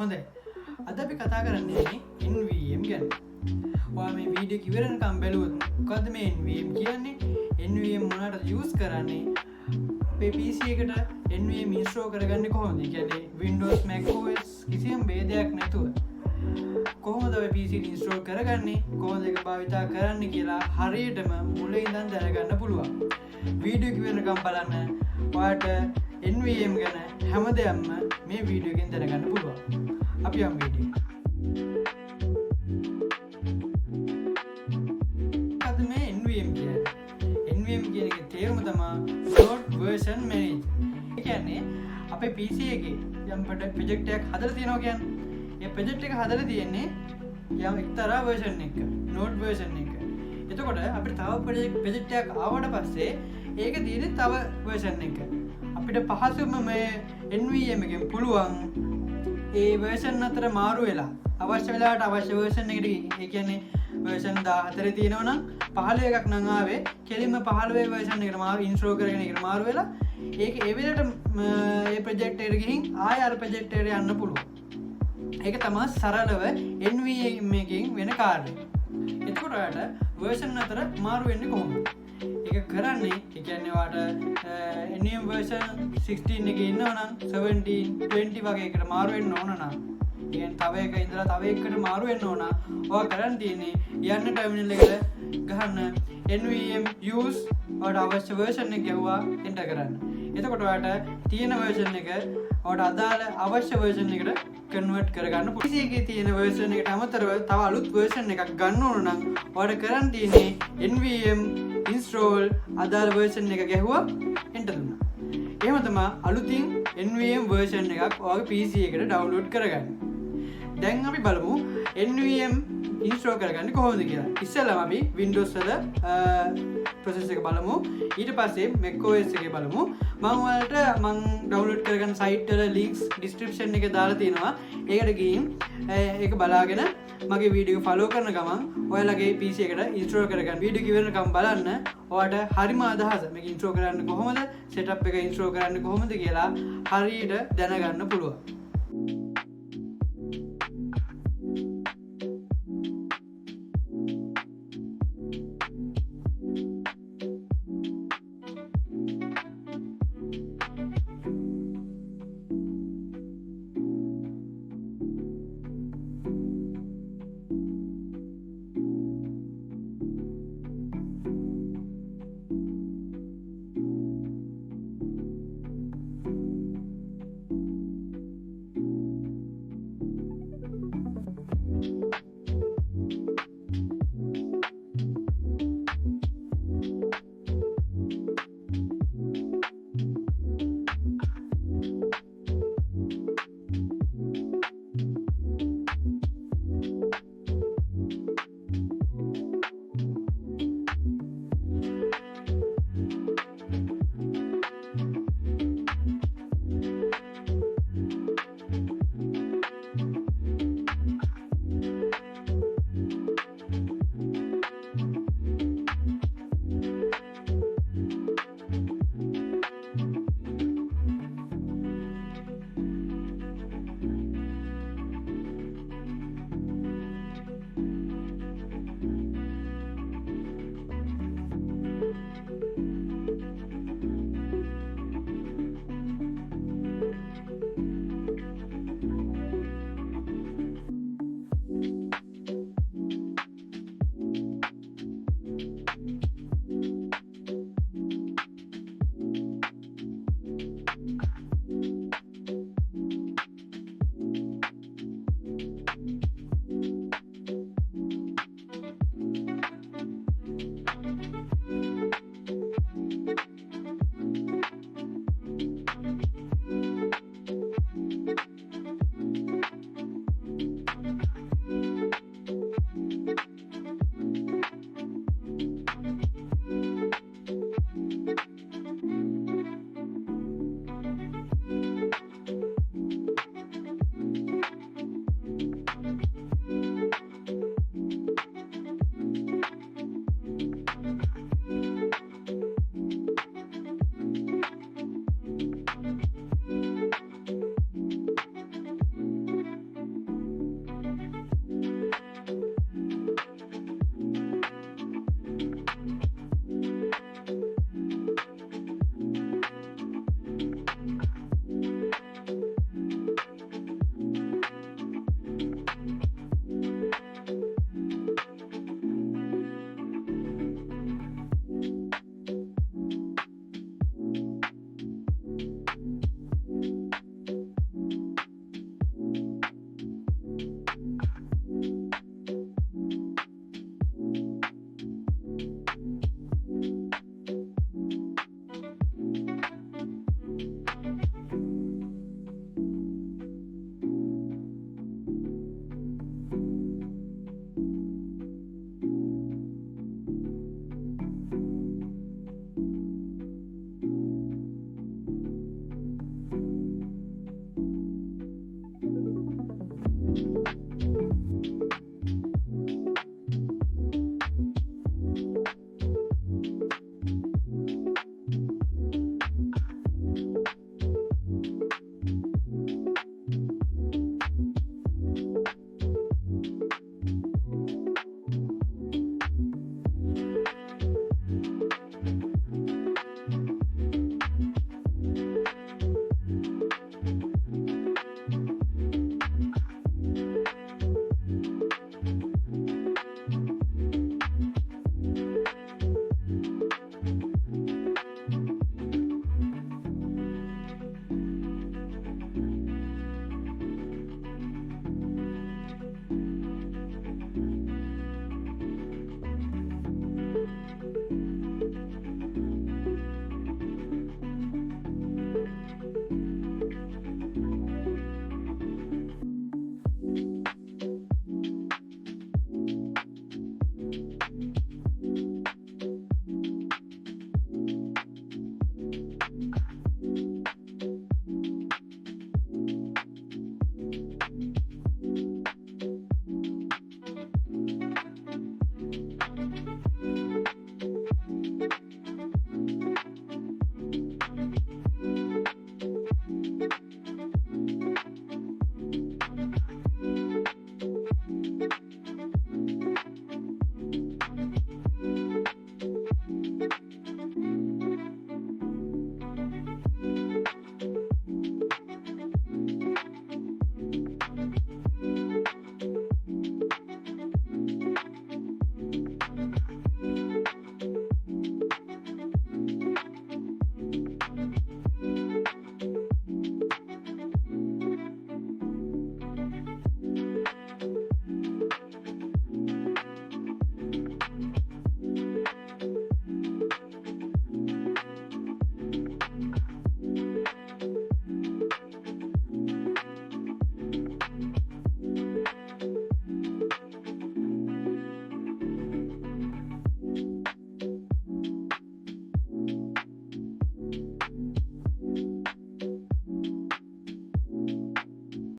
හොඳයි. අද අපි කතා කරන්නේ NVM ගැන. ඔයා මේ වීඩියෝ එක ඉවරනකම් බැලුවොත් මොකද්ද මේ NVM කියන්නේ? NVM මොනවටද යූස් කරන්නේ? අපේ PC එකට NVM ඉන්ස්ටෝල් කරගන්නේ කොහොමද? ඒ කියන්නේ Windows macOS කිසියම් ભેදයක් නැතුව කොහොමද ඔය PC එක ඉන්ස්ටෝල් කරගන්නේ? කොහොමද ඒක භාවිතා කරන්නේ කියලා හරියටම මුලින් ඉඳන් දැනගන්න පුළුවන්. වීඩියෝ එක ඉවරනකම් බලන්න. ඔයාට NVM ගැන හැමදේම මේ වීඩියෝ එකෙන් දැනගන්න පුළුවන්. අපි යමු වීඩියෝ එකට. අද මේ NVM කියන්නේ. NVM කියන එකේ තේරුම තමයි Node version manager. ඒ කියන්නේ අපේ PC එකේ යම් ප්‍රොජෙක්ට් එකක් හදලා තියෙනවා කියන්නේ. ඒ ප්‍රොජෙක්ට් එක හදලා තියෙන්නේ යම් එක්තරා version එකක. Node version එක. එතකොට අපිට තව ප්‍රොජෙක්ට් එකක් ආවට පස්සේ ඒක තියෙන්නේ තව version එකක. අපිට පහසුවම මේ NVM එකෙන් පුළුවන් ඒ version අතර මාරු වෙලා අවශ්‍ය වෙලාවට අවශ්‍ය version එකට ඒ කියන්නේ version 14 තියෙනවා නම් 15 එකක් නම් ආවේ කෙලින්ම 15 version එකට මාරු ඉන්ස්ටෝල් කරගෙන ඒකට මාරු වෙලා ඒක ඒ වෙලට ඒ ප්‍රොජෙක්ට් එකට ගිහින් ආය අර ප්‍රොජෙක්ට් එකට යන්න පුළුවන්. ඒක තමයි සරලව NVM එකකින් වෙන කාර්යය. එතකොට ඔයාලට version අතර මාරු වෙන්නේ කොහොමද? ඒක කරන්නේ ඒ කියන්නේ ඔයාලට NVM version 16 එකේ ඉන්නවා නම් 17 20 වගේ එකට මාරු වෙන්න ඕන නම් කියන්නේ තව එක ඉඳලා තව එකකට මාරු වෙන්න ඕන. ඔයා කරන් තියෙන්නේ යන්න ටර්මිනල් එකට ගහන්න NVM use ඔයාලට අවශ්‍ය version එක ගැව්වා enter කරන්න. එතකොට ඔයාලට තියෙන version එක ඔයාලට අදාළ අවශ්‍ය version එකට කන්වර්ට් කරගන්න පුළුවන්. PC එකේ තියෙන version එකට අමතරව තව අලුත් version එකක් ගන්න ඕන නම් ඔයාලට කරන් තියෙන්නේ NVM install අදාළ version එක ගැහුවා enter දුන්නා. එහෙම තමයි අලුතින් NVM version එකක් ඔයාගේ PC එකට download කරගන්න. දැන් අපි බලමු NVM install කරගන්නේ කොහොමද කියලා. ඉස්සෙල්ලාම අපි Windows වල process එක බලමු. ඊට පස්සේ macOS එකේ බලමු. මම download කරගන්න site වල links description එකේ දාලා තියෙනවා. ඒකට ගිහින් ඒක බලාගෙන මගේ වීඩියෝ එක follow කරන ගමන් ඔයාලගේ PC එකට install කරගන්න. වීඩියෝ එක ඉවරනකම් බලන්න. ඔයාලට හරිම අදහස මේක install කරන්න කොහොමද, setup එක install කරන්න කොහොමද කියලා හරියට දැනගන්න පුළුවන්.